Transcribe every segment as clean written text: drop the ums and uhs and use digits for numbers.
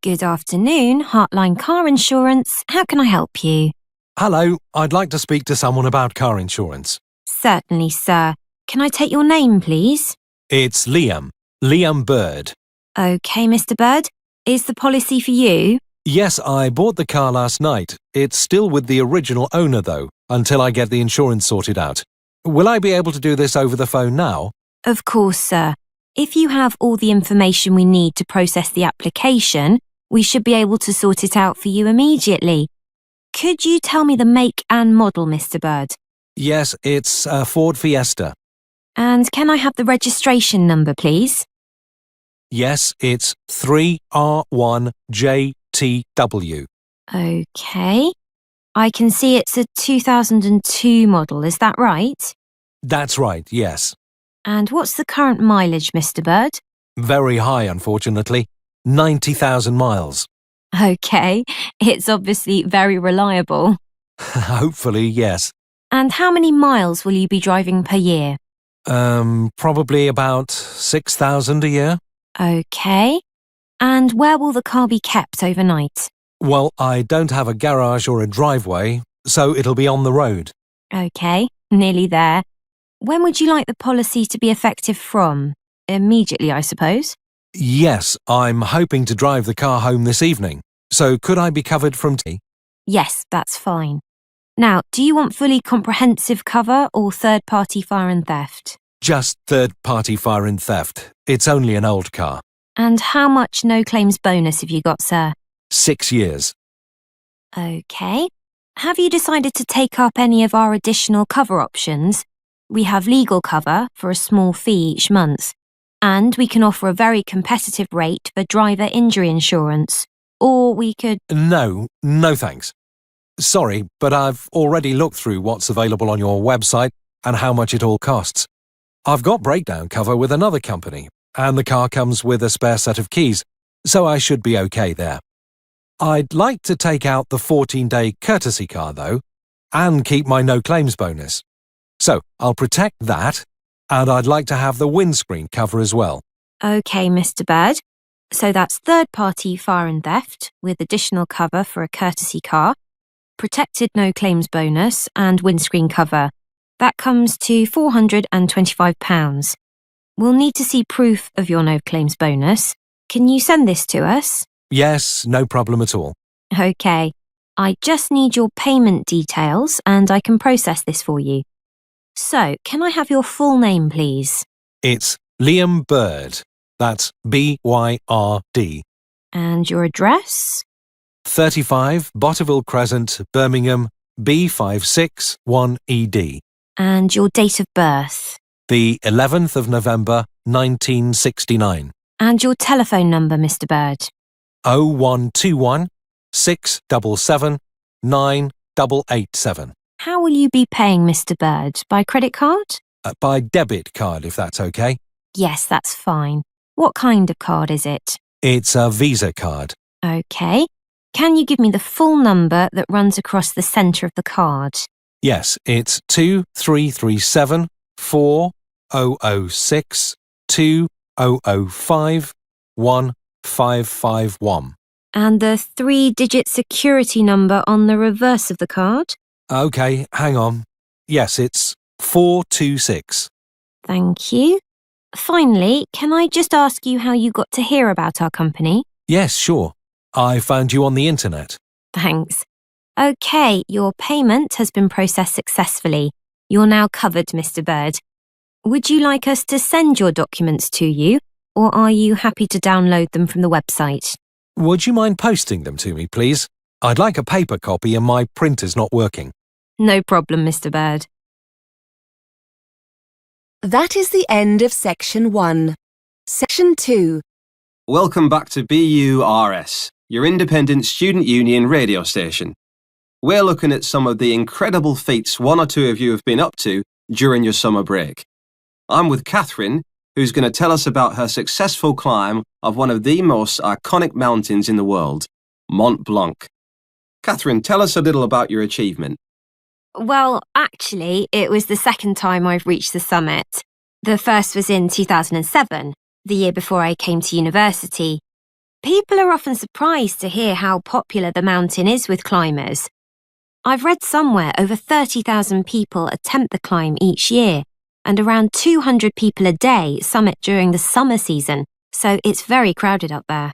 Good afternoon, Heartline Car Insurance. How can I help you? Hello, I'd like to speak to someone about car insurance. Certainly, sir. Can I take your name, please? It's Liam Bird. OK, Mr. Bird. Is the policy for you? Yes, I bought the car last night. It's still with the original owner, though, until I get the insurance sorted out. Will I be able to do this over the phone now? Of course, sir. If you have all the information we need to process the application, we should be able to sort it out for you immediately. Could you tell me the make and model, Mr. Bird? Yes, it's a Ford Fiesta. And can I have the registration number, please? Yes, it's 3R1JTW. OK. I can see it's a 2002 model, is that right? That's right, yes. And what's the current mileage, Mr. Bird? Very high, unfortunately. 90,000 miles. OK, it's obviously very reliable. Hopefully, yes. And how many miles will you be driving per year? Probably about 6,000 a year. OK. And where will the car be kept overnight? Well, I don't have a garage or a driveway, so it'll be on the road. OK, nearly there. When would you like the policy to be effective from? Immediately, I suppose? Yes, I'm hoping to drive the car home this evening. So could I be covered from today? Yes, that's fine. Now, do you want fully comprehensive cover or third-party fire and theft? Just third-party fire and theft. It's only an old car. And how much no-claims bonus have you got, sir? 6 years. OK. Have you decided to take up any of our additional cover options? We have legal cover for a small fee each month, and we can offer a very competitive rate for driver injury insurance. Or we could… No thanks. Sorry, but I've already looked through what's available on your website and how much it all costs. I've got breakdown cover with another company, and the car comes with a spare set of keys, so I should be OK there. I'd like to take out the 14-day courtesy car, though, and keep my no-claims bonus. So I'll protect that, and I'd like to have the windscreen cover as well. OK, Mr. Bird. So that's third-party fire and theft with additional cover for a courtesy car, protected no-claims bonus and windscreen cover. That comes to £425. We'll need to see proof of your no-claims bonus. Can you send this to us? Yes, no problem at all. OK. I just need your payment details and I can process this for you. So, can I have your full name, please? It's Liam Bird. That's B-Y-R-D. And your address? 35 Botterville Crescent, Birmingham, B561ED. And your date of birth? The 11th of November, 1969. And your telephone number, Mr. Bird? 0121 677 9887. How will you be paying, Mr. Bird? By credit card? By debit card, if that's OK. Yes, that's fine. What kind of card is it? It's a Visa card. OK. Can you give me the full number that runs across the centre of the card? Yes, it's 2337 4006 2005 1551. And the 3-digit security number on the reverse of the card? OK, hang on. Yes, it's 426. Thank you. Finally, can I just ask you how you got to hear about our company? Yes, sure. I found you on the internet. Thanks. OK, your payment has been processed successfully. You're now covered, Mr. Bird. Would you like us to send your documents to you, or are you happy to download them from the website? Would you mind posting them to me, please? I'd like a paper copy and my printer's not working. No problem, Mr. Bird. That is the end of Section 1. Section 2. Welcome back to BURS, your independent student union radio station. We're looking at some of the incredible feats one or two of you have been up to during your summer break. I'm with Catherine, who's going to tell us about her successful climb of one of the most iconic mountains in the world, Mont Blanc. Catherine, tell us a little about your achievement. Well, actually, it was the second time I've reached the summit. The first was in 2007, the year before I came to university. People are often surprised to hear how popular the mountain is with climbers. I've read somewhere over 30,000 people attempt the climb each year, and around 200 people a day summit during the summer season, so it's very crowded up there.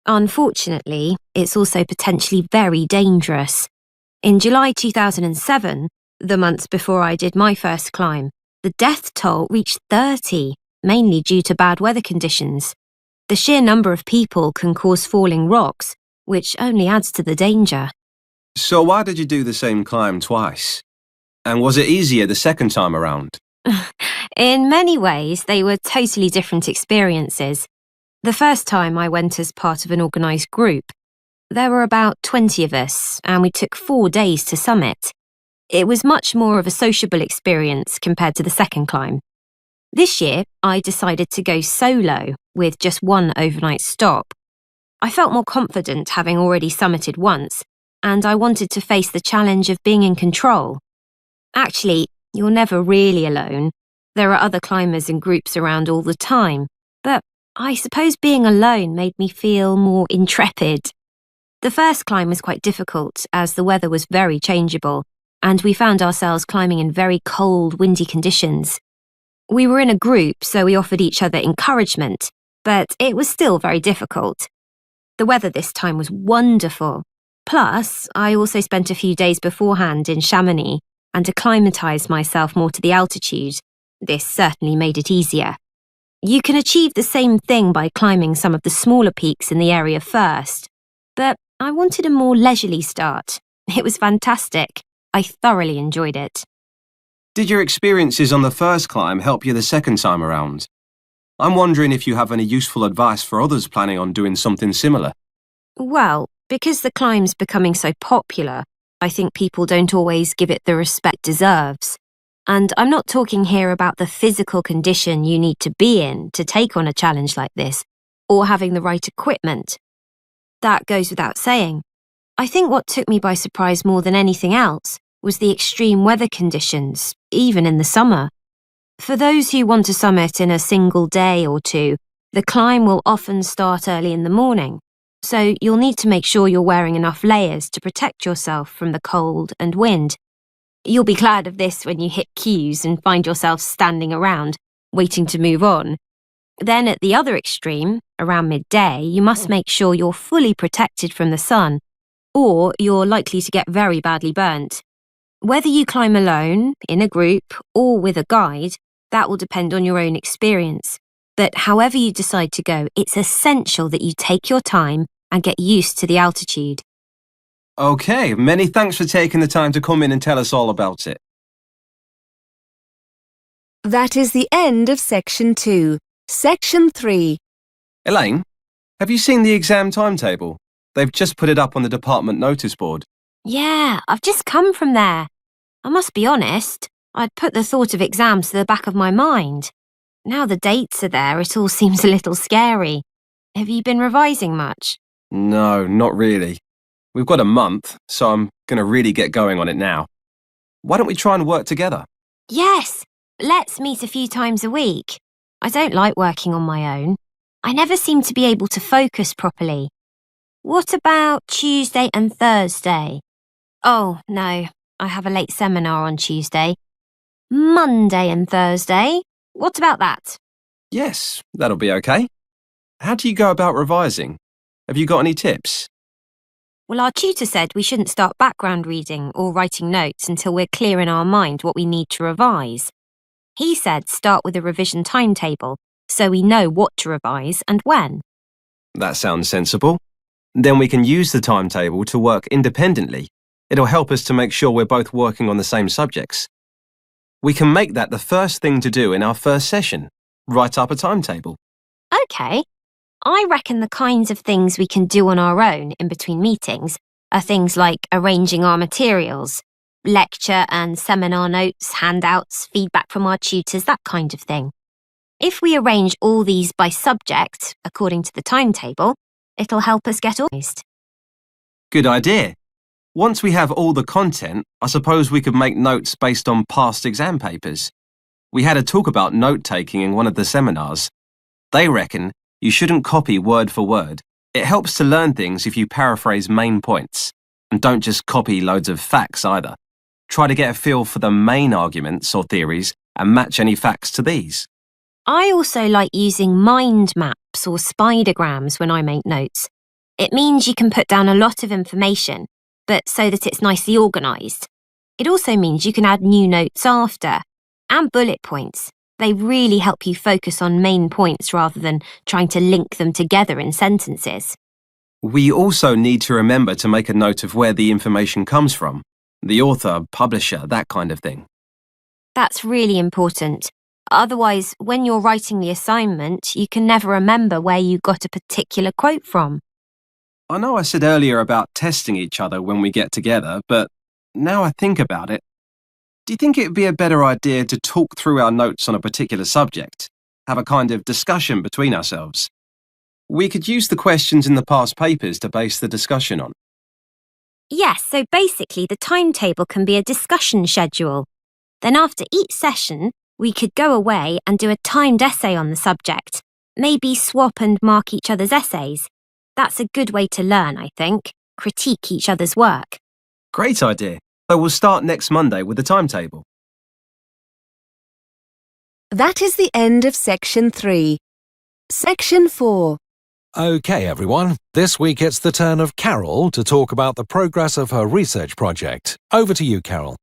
Unfortunately, it's also potentially very dangerous. In July 2007, the month before I did my first climb, the death toll reached 30, mainly due to bad weather conditions. The sheer number of people can cause falling rocks, which only adds to the danger. So why did you do the same climb twice? And was it easier the second time around? In many ways, they were totally different experiences. The first time I went as part of an organised group. There were about 20 of us, and we took 4 days to summit. It was much more of a sociable experience compared to the second climb. This year, I decided to go solo, with just one overnight stop. I felt more confident having already summited once, and I wanted to face the challenge of being in control. Actually, you're never really alone. There are other climbers and groups around all the time, but I suppose being alone made me feel more intrepid. The first climb was quite difficult as the weather was very changeable, and we found ourselves climbing in very cold, windy conditions. We were in a group, so we offered each other encouragement, but it was still very difficult. The weather this time was wonderful. Plus, I also spent a few days beforehand in Chamonix and acclimatised myself more to the altitude. This certainly made it easier. You can achieve the same thing by climbing some of the smaller peaks in the area first, but I wanted a more leisurely start. It was fantastic. I thoroughly enjoyed it. Did your experiences on the first climb help you the second time around? I'm wondering if you have any useful advice for others planning on doing something similar. Well, because the climb's becoming so popular, I think people don't always give it the respect it deserves. And I'm not talking here about the physical condition you need to be in to take on a challenge like this, or having the right equipment. That goes without saying. I think what took me by surprise more than anything else was the extreme weather conditions, even in the summer. For those who want to summit in a single day or two, the climb will often start early in the morning, so you'll need to make sure you're wearing enough layers to protect yourself from the cold and wind. You'll be glad of this when you hit queues and find yourself standing around, waiting to move on. Then at the other extreme, around midday, you must make sure you're fully protected from the sun, or you're likely to get very badly burnt. Whether you climb alone, in a group, or with a guide, that will depend on your own experience. But however you decide to go, it's essential that you take your time and get used to the altitude. Okay, many thanks for taking the time to come in and tell us all about it. That is the end of Section 2. Section 3. Elaine, have you seen the exam timetable? They've just put it up on the department notice board. Yeah, I've just come from there. I must be honest, I'd put the thought of exams to the back of my mind. Now the dates are there, it all seems a little scary. Have you been revising much? No, not really. We've got a month, so I'm going to really get going on it now. Why don't we try and work together? Yes, let's meet a few times a week. I don't like working on my own. I never seem to be able to focus properly. What about Tuesday and Thursday? Oh, no, I have a late seminar on Tuesday. Monday and Thursday? What about that? Yes, that'll be okay. How do you go about revising? Have you got any tips? Well, our tutor said we shouldn't start background reading or writing notes until we're clear in our mind what we need to revise. He said start with a revision timetable so we know what to revise and when. That sounds sensible. Then we can use the timetable to work independently. It'll help us to make sure we're both working on the same subjects. We can make that the first thing to do in our first session. Write up a timetable. OK. I reckon the kinds of things we can do on our own in between meetings are things like arranging our materials, lecture and seminar notes, handouts, feedback from our tutors, that kind of thing. If we arrange all these by subject, according to the timetable, it'll help us get organised. Good idea. Once we have all the content, I suppose we could make notes based on past exam papers. We had a talk about note-taking in one of the seminars. They reckon you shouldn't copy word for word, It helps to learn things if you paraphrase main points, and don't just copy loads of facts either. Try to get a feel for the main arguments or theories and match any facts to these. I also like using mind maps or spidergrams when I make notes. It means you can put down a lot of information, but so that it's nicely organised. It also means you can add new notes after, and bullet points. They really help you focus on main points rather than trying to link them together in sentences. We also need to remember to make a note of where the information comes from. The author, publisher, that kind of thing. That's really important. Otherwise, when you're writing the assignment, you can never remember where you got a particular quote from. I know I said earlier about testing each other when we get together, but now I think about it, do you think it would be a better idea to talk through our notes on a particular subject? Have a kind of discussion between ourselves? We could use the questions in the past papers to base the discussion on. Yes, so basically the timetable can be a discussion schedule. Then after each session, we could go away and do a timed essay on the subject. Maybe swap and mark each other's essays. That's a good way to learn, I think. Critique each other's work. Great idea. So we'll start next Monday with the timetable. That is the end of Section 3. Section 4. OK, everyone. This week it's the turn of Carol to talk about the progress of her research project. Over to you, Carol.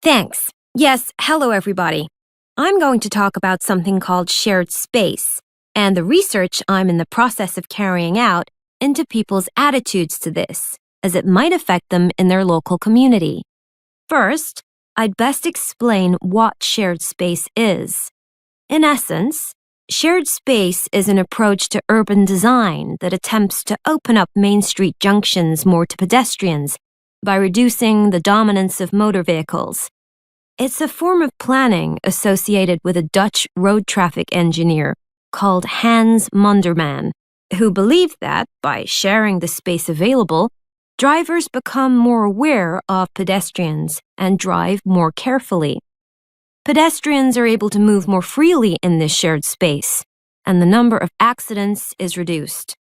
Thanks. Yes, hello everybody. I'm going to talk about something called shared space and the research I'm in the process of carrying out into people's attitudes to this, as it might affect them in their local community. First, I'd best explain what shared space is. In essence, shared space is an approach to urban design that attempts to open up main street junctions more to pedestrians by reducing the dominance of motor vehicles. It's a form of planning associated with a Dutch road traffic engineer called Hans Monderman, who believed that, by sharing the space available, drivers become more aware of pedestrians and drive more carefully. Pedestrians are able to move more freely in this shared space, and the number of accidents is reduced.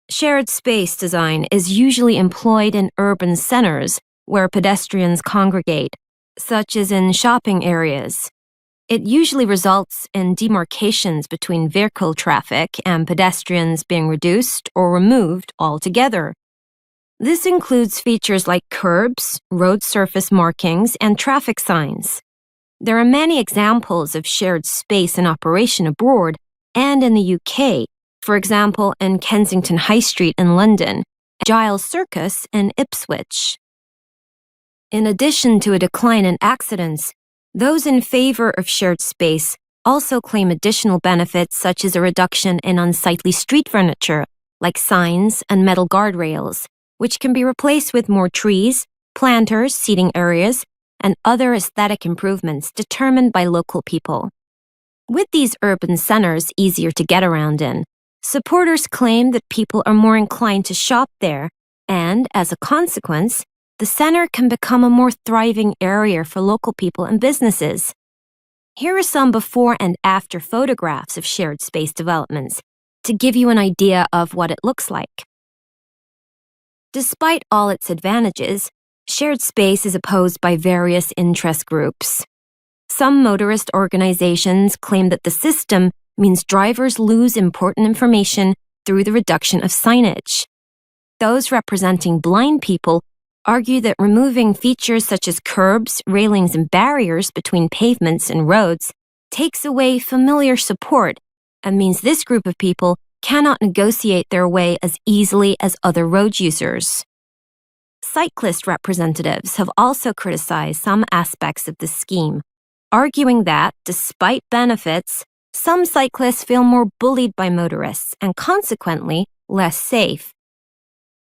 Shared space design is usually employed in urban centers where pedestrians congregate, such as in shopping areas. It usually results in demarcations between vehicle traffic and pedestrians being reduced or removed altogether. This includes features like curbs, road surface markings, and traffic signs. There are many examples of shared space in operation abroad and in the UK, for example in Kensington High Street in London, and Giles Circus in Ipswich. In addition to a decline in accidents, those in favor of shared space also claim additional benefits such as a reduction in unsightly street furniture, like signs and metal guardrails, which can be replaced with more trees, planters, seating areas, and other aesthetic improvements determined by local people. With these urban centers easier to get around in, supporters claim that people are more inclined to shop there, and, as a consequence, the center can become a more thriving area for local people and businesses. Here are some before and after photographs of shared space developments to give you an idea of what it looks like. Despite all its advantages, shared space is opposed by various interest groups. Some motorist organizations claim that the system means drivers lose important information through the reduction of signage. Those representing blind people argue that removing features such as curbs, railings, and barriers between pavements and roads takes away familiar support and means this group of people cannot negotiate their way as easily as other road users. Cyclist representatives have also criticized some aspects of the scheme, arguing that, despite benefits, some cyclists feel more bullied by motorists and consequently less safe.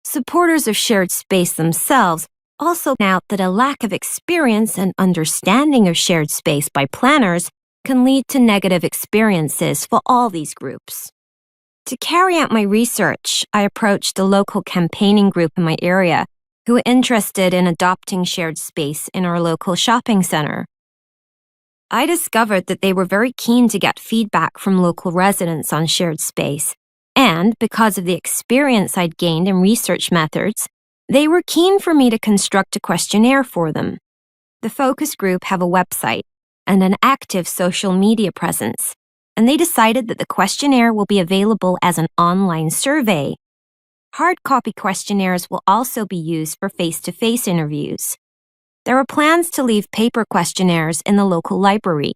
Supporters of shared space themselves also point out that a lack of experience and understanding of shared space by planners can lead to negative experiences for all these groups. To carry out my research, I approached a local campaigning group in my area who were interested in adopting shared space in our local shopping center. I discovered that they were very keen to get feedback from local residents on shared space, And because of the experience I'd gained in research methods, they were keen for me to construct a questionnaire for them. The focus group have a website and an active social media presence, and they decided that the questionnaire will be available as an online survey. Hard copy questionnaires will also be used for face-to-face interviews. There are plans to leave paper questionnaires in the local library,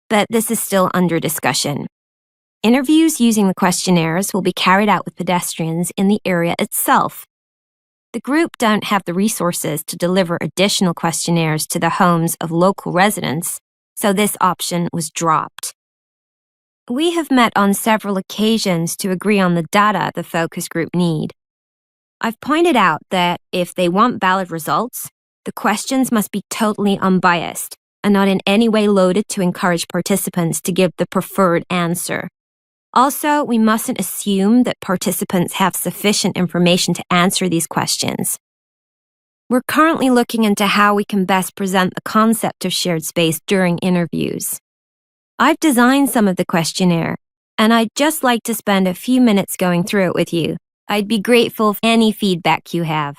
but this is still under discussion. Interviews using the questionnaires will be carried out with pedestrians in the area itself. The group don't have the resources to deliver additional questionnaires to the homes of local residents, so this option was dropped. We have met on several occasions to agree on the data the focus group need. I've pointed out that if they want valid results, the questions must be totally unbiased and not in any way loaded to encourage participants to give the preferred answer. Also, we mustn't assume that participants have sufficient information to answer these questions. We're currently looking into how we can best present the concept of shared space during interviews. I've designed some of the questionnaire, and I'd just like to spend a few minutes going through it with you. I'd be grateful for any feedback you have.